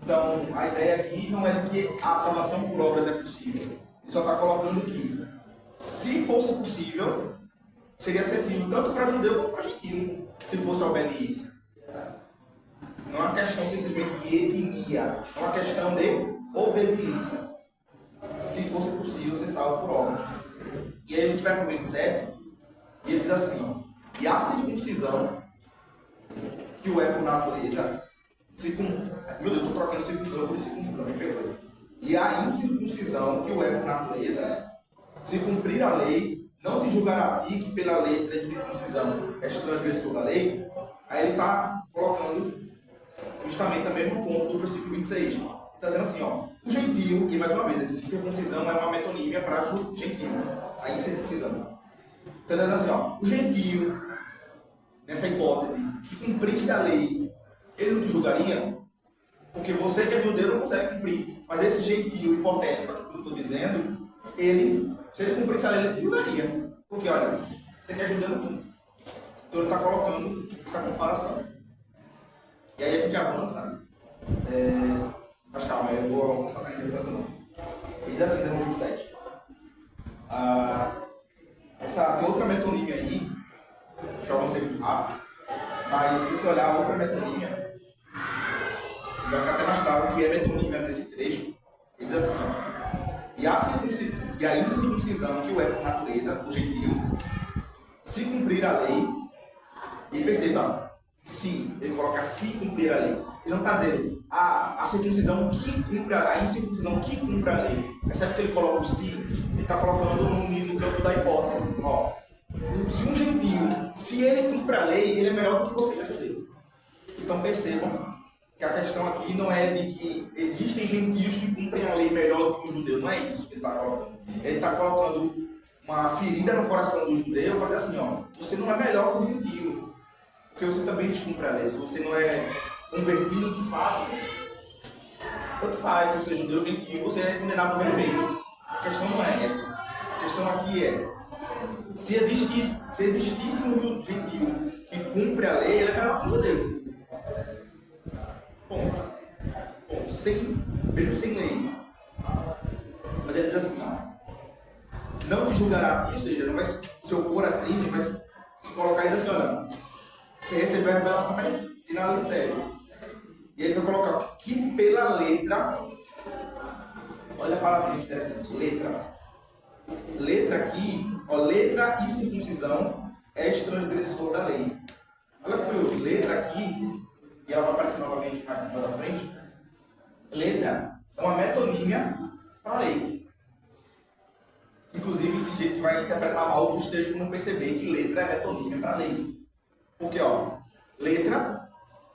Então, a ideia aqui não é que a salvação por obras é possível. Ele só está colocando que, se fosse possível, seria acessível tanto para judeu quanto para gentio, se fosse a obediência. Não é uma questão simplesmente de etnia, é uma questão de obediência. Se fosse possível ser salvo por obras. E aí a gente vai para o 27, e ele diz assim, ó, e a circuncisão, que o é por natureza, meu Deus, eu estou trocando circuncisão por circuncisão, me perdoe. E a incircuncisão, que o é por natureza, se cumprir a lei, não te julgará a ti que pela letra de circuncisão és transgressor da lei. Aí ele está colocando justamente o mesmo ponto do versículo 26. Está dizendo assim, ó, o gentio, e mais uma vez, a circuncisão é uma metonímia para o gentio, a incircuncisão. Está dizendo assim, ó, o gentio, nessa hipótese, que cumprisse a lei, ele não te julgaria? Porque você que é judeu não consegue cumprir. Mas esse gentio hipotético que eu estou dizendo, se ele cumprisse a lei, ele te julgaria. Porque, olha, você que é judeu não cumpre. Então ele está colocando essa comparação. E aí a gente avança. Mas calma, eu vou avançar na tanto não. Ele diz assim, no 27. Tem outra metonímia aí, que eu avancei muito rápido. Mas se você olhar a outra metonímia, vai ficar até mais claro o que é metonímia desse trecho. Ele diz assim, ó, e a incircuncisão, que o é por natureza, o gentio, se cumprir a lei, e perceba, se, ele coloca se cumprir a lei. Ele não está dizendo a circuncisão que cumpre a incircuncisão que cumpre a lei. Percebe que ele coloca o se, ele está colocando no nível do campo da hipótese. Ó, se um gentio, se ele cumpre a lei, ele é melhor do que você, percebeu? Então percebam que a questão aqui não é de que existem gentios que cumprem a lei melhor do que o judeu, não é isso que ele está colocando. Ele está colocando uma ferida no coração do judeu para dizer assim, ó, você não é melhor que o gentio, porque você também descumpre a lei. Se você não é convertido de fato, tanto faz, se você é judeu ou gentio, você é condenado do mesmo jeito. A questão não é essa. A questão aqui é, se existisse um gentio que cumpre a lei, ele é melhor que o judeu. Ponto. Mesmo sem lei. Mas ele diz assim, ó, não te julgará a ti, ou seja, não vai se opor a ti, não vai se colocar e dizer assim, olha, você recebeu a revelação, mas final sério. E ele vai colocar que pela letra, olha a palavra interessante, letra. Letra aqui, ó, letra e circuncisão és transgressor da lei. Olha que curioso, letra aqui e ela vai aparecer novamente mais à frente, letra é uma metonímia para lei. Inclusive, tem gente que vai interpretar mal outros textos por não perceber que letra é metonímia para lei. Porque, ó, letra,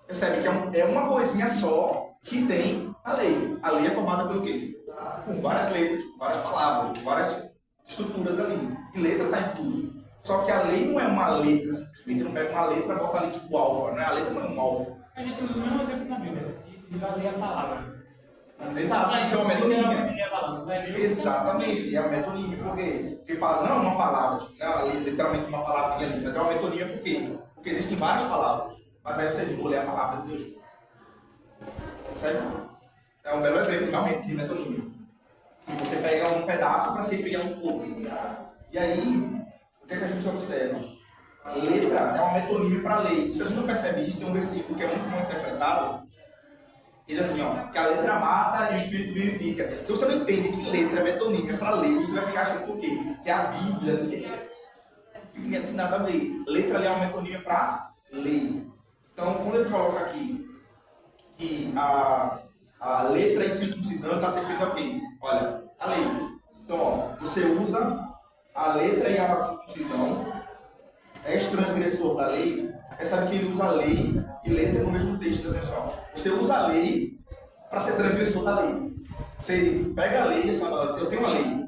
percebe que é uma coisinha só que tem a lei. A lei é formada pelo quê? Com várias letras, com várias palavras, com várias estruturas ali. E letra está incluso. Só que a lei não é uma letra, simplesmente não pega uma letra e bota ali tipo alfa, né? A letra não é um alfa. A gente usa o mesmo exemplo na Bíblia, de vai ler a palavra. Exato, isso é uma metonímia. Exatamente. Exatamente, é uma metonímia, por quê? Porque não é uma palavra, tipo, não é literalmente uma palavrinha ali, mas é uma metonímia por quê? Porque existem várias palavras, mas aí vocês vão ler a palavra de Deus. Certo? É um belo exemplo, realmente, de metonímia. E você pega um pedaço para se referir a um pouco. E aí, o que é que a gente observa? A letra é uma metonímia para lei. Se a gente não percebe isso, tem um versículo que é muito mal interpretado. Diz assim, ó, que a letra mata e o espírito vivifica. Se você não entende que letra é metonímia para lei, você vai ficar achando por quê? Que a Bíblia, não sei o que, não tem nada a ver. Letra ali é uma metonímia para lei. Então, quando ele coloca aqui que a letra em circuncisão está se referindo a quê? Olha, a lei. Então, ó, você usa a letra e a circuncisão, és transgressor da lei, sabe que ele usa a lei e letra no mesmo texto, assim, ó. Você usa a lei para ser transgressor da lei. Você pega a lei, assim, ó, eu tenho uma lei.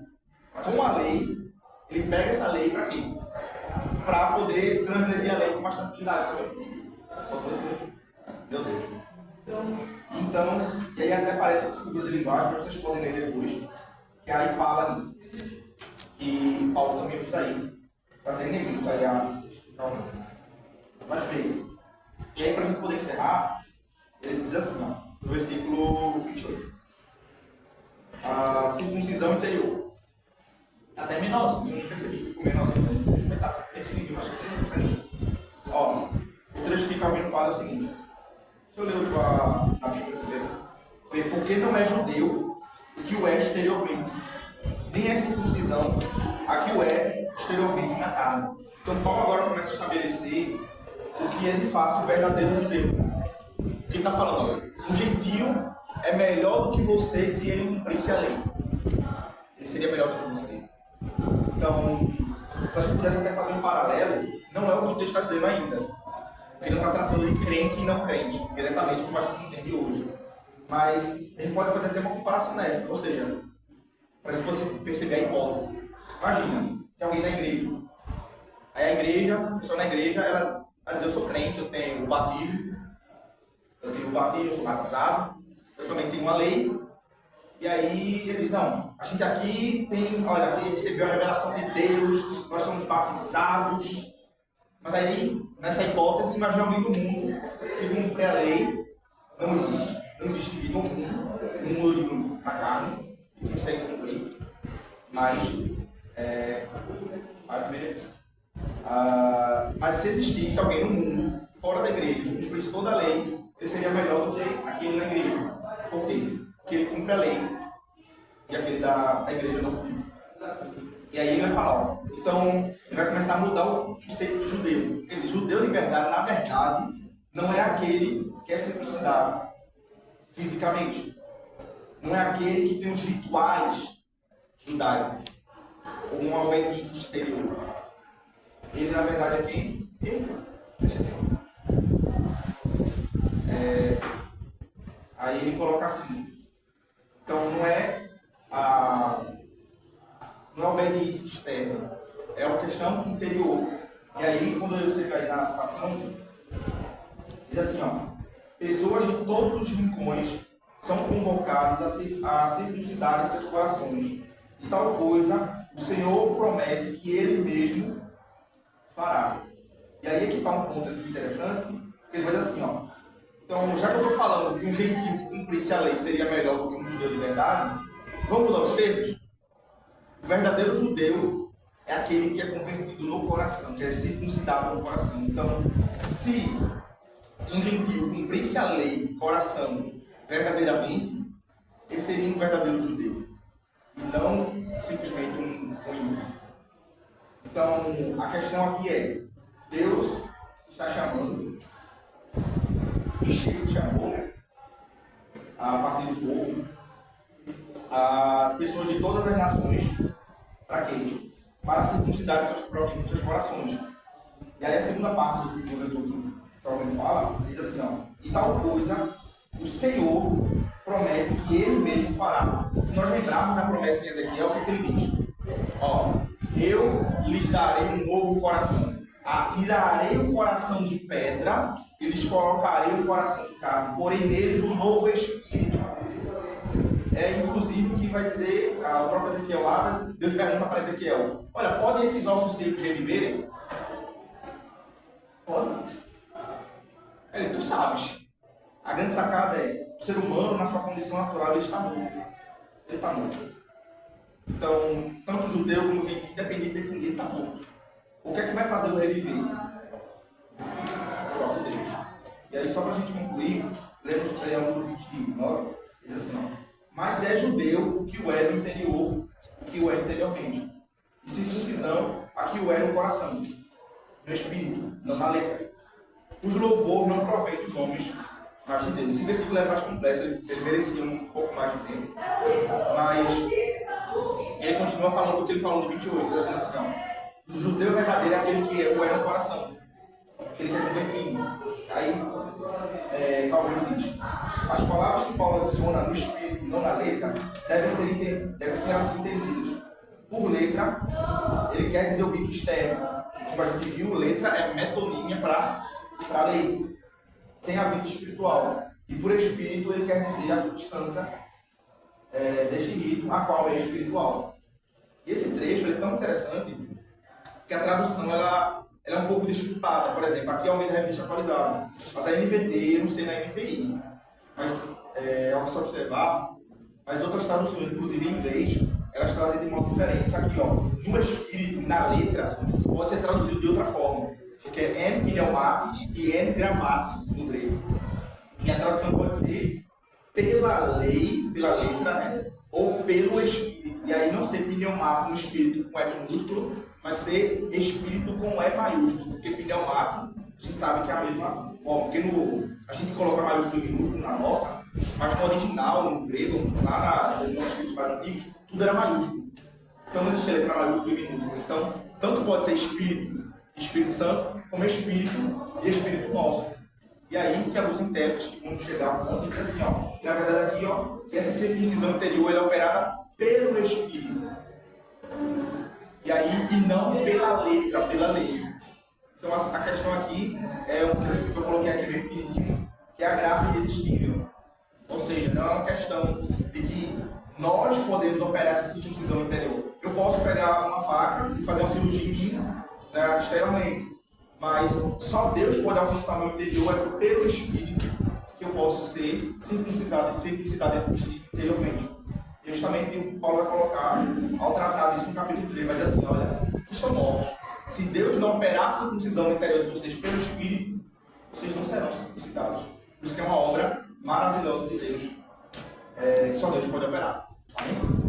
Com a lei, ele pega essa lei para quê? Para poder transgredir a lei com mais tranquilidade. Meu Deus. Então, e aí até aparece outra figura de linguagem, que vocês podem ler depois, que é a Ipala, que Paulo também usa aí. Está até negrito aí a... Mas veio. E aí, para a gente poder encerrar, ele diz assim, ó, no versículo 28. A circuncisão interior. Até menorzinho, não percebi, ficou menorzinho. Deixa eu tentar. Acho que vocês conseguem. Ó, o trecho que Calvino fala é o seguinte. Deixa eu ler na Bíblia primeiro. Porque não é judeu o que o é exteriormente, nem é circuncisão a que o é exteriormente na carne. Então, Paulo agora começa a estabelecer o que é de fato o verdadeiro judeu. O que ele está falando? Olha, um gentio é melhor do que você se ele cumprisse a lei. Ele seria melhor do que você. Então, se a gente pudesse até fazer um paralelo, não é o que o texto está dizendo ainda. Porque ele não está tratando de crente e não crente, diretamente, como a gente entende hoje. Mas a gente pode fazer até uma comparação nessa. Ou seja, para a gente perceber a hipótese. Imagina, tem alguém da igreja. Aí a igreja, a pessoa na igreja, ela diz, eu sou crente, eu tenho o batismo, eu sou batizado, eu também tenho uma lei. E aí ele diz, não, a gente aqui tem, olha, aqui recebeu a revelação de Deus, nós somos batizados. Mas aí, nessa hipótese, imagina alguém do mundo que cumpre a lei, não existe. Não existe vida no mundo, eu digo na carne, que consegue cumprir. Mas, mas se existisse alguém no mundo, fora da igreja, que cumprisse toda a lei, ele seria melhor do que aquele na igreja. Por quê? Porque ele cumpre a lei e aquele da igreja não cumpre. E aí ele vai falar, ó, então ele vai começar a mudar o conceito do judeu. Ele, judeu de verdade, na verdade, não é aquele que é circuncidado fisicamente. Não é aquele que tem os rituais judaicos, ou uma obediência exterior. Ele, na verdade, é quem? Ele. Aí ele coloca assim. Então, não é a obediência externa, é uma questão interior. E aí, quando você vai na citação, diz assim, ó, pessoas de todos os rincões são convocadas a circuncidarem seus corações. E tal coisa, o Senhor promete que Ele mesmo fará. E aí é que está um ponto aqui interessante, porque ele vai dizer assim, ó, então, já que eu estou falando que um gentio que cumprisse a lei seria melhor do que um judeu de verdade, vamos mudar os termos? O verdadeiro judeu é aquele que é convertido no coração, que é circuncidado no coração. Então, se um gentio cumprisse a lei no coração verdadeiramente, ele seria um verdadeiro judeu. E não simplesmente um ímpio. Então, a questão aqui é, Deus está chamando encher de amor a partir do povo, a pessoas de todas as nações, para quê? Para circuncidar seus corações. E aí a segunda parte do que o Calvin fala, diz assim, ó, e tal coisa o Senhor promete que Ele mesmo fará. Se nós lembrarmos da promessa em Ezequiel, o que ele diz? Ó, eu lhes darei um novo coração. Tirarei o coração de pedra e lhes colocarei o coração de carne. Porém neles um novo espírito. Inclusive o que vai dizer o próprio Ezequiel lá, Deus pergunta para Ezequiel, olha, podem esses ossos secos reviverem? Pode. Tu sabes. A grande sacada é, o ser humano, na sua condição natural, ele está morto. Ele está morto. Então, tanto o judeu como o gentil, independente de entender, ele está morto. O que é que vai fazer o reviver? O próprio Deus. E aí, só para a gente concluir, lemos o 29, diz assim, ó, mas é judeu o que o é no interior, o que o é interiormente. E circuncisão, a que o é no coração, no espírito, não na letra. Cujo louvor não provém dos homens, mas de Deus. Esse versículo é mais complexo, ele merecia um pouco mais de tempo. Mas ele continua falando do que ele falou no 28, ele diz assim, ó, o judeu verdadeiro é aquele que o é no coração, aquele que é convertido. Aí, Calvino diz, as palavras que Paulo adiciona no espírito, não na letra, devem ser assim entendidas. Por letra, ele quer dizer o rito externo. Como a gente viu, letra é metonímia para lei, sem a vida espiritual. E por espírito, ele quer dizer a substância deste rito, a qual é espiritual. E esse trecho ele é tão interessante que a tradução ela é um pouco disputada. Por exemplo, aqui é o meio da revista atualizada, mas a NVT, eu não sei na NFI. Mas, ao se observar, as outras traduções, inclusive em inglês, elas trazem de modo diferente. Isso aqui, ó, no espírito e na letra, pode ser traduzido de outra forma, porque é pneumate e gramate no grego. E a tradução pode ser pela lei, pela letra, né? Ou pelo espírito. E aí não ser pneumate no espírito com E minúsculo, mas ser espírito com E maiúsculo. Porque pneumate, a gente sabe que é a mesma forma. Porque a gente coloca maiúsculo e minúsculo na nossa, mas no original, no grego, lá nos manuscritos mais antigos, tudo era maiúsculo. Então não existe letra maiúsculo e minúsculo. Então, tanto pode ser Espírito Santo, como Espírito e Espírito nosso. E aí que alguns intérpretes que vão chegar ao ponto de dizer assim, ó, na verdade aqui, ó, essa circuncisão interior ela é operada pelo Espírito. E aí, e não pela letra, pela lei. Então a questão aqui é o que eu coloquei aqui bem pequenininho, que é a graça irresistível. Ou seja, não é uma questão de que nós podemos operar essa circuncisão interior. Eu posso pegar uma faca e fazer uma cirurgia em mim, né, exteriormente. Mas só Deus pode alcançar meu interior, é pelo Espírito que eu posso ser circuncidado interiormente. E justamente o que Paulo vai colocar ao tratar disso no capítulo 3, vai dizer assim, olha, vocês estão mortos. Se Deus não operar a circuncisão no interior de vocês pelo Espírito, vocês não serão circuncidados. Por isso que é uma obra maravilhosa de Deus, que só Deus pode operar. Amém?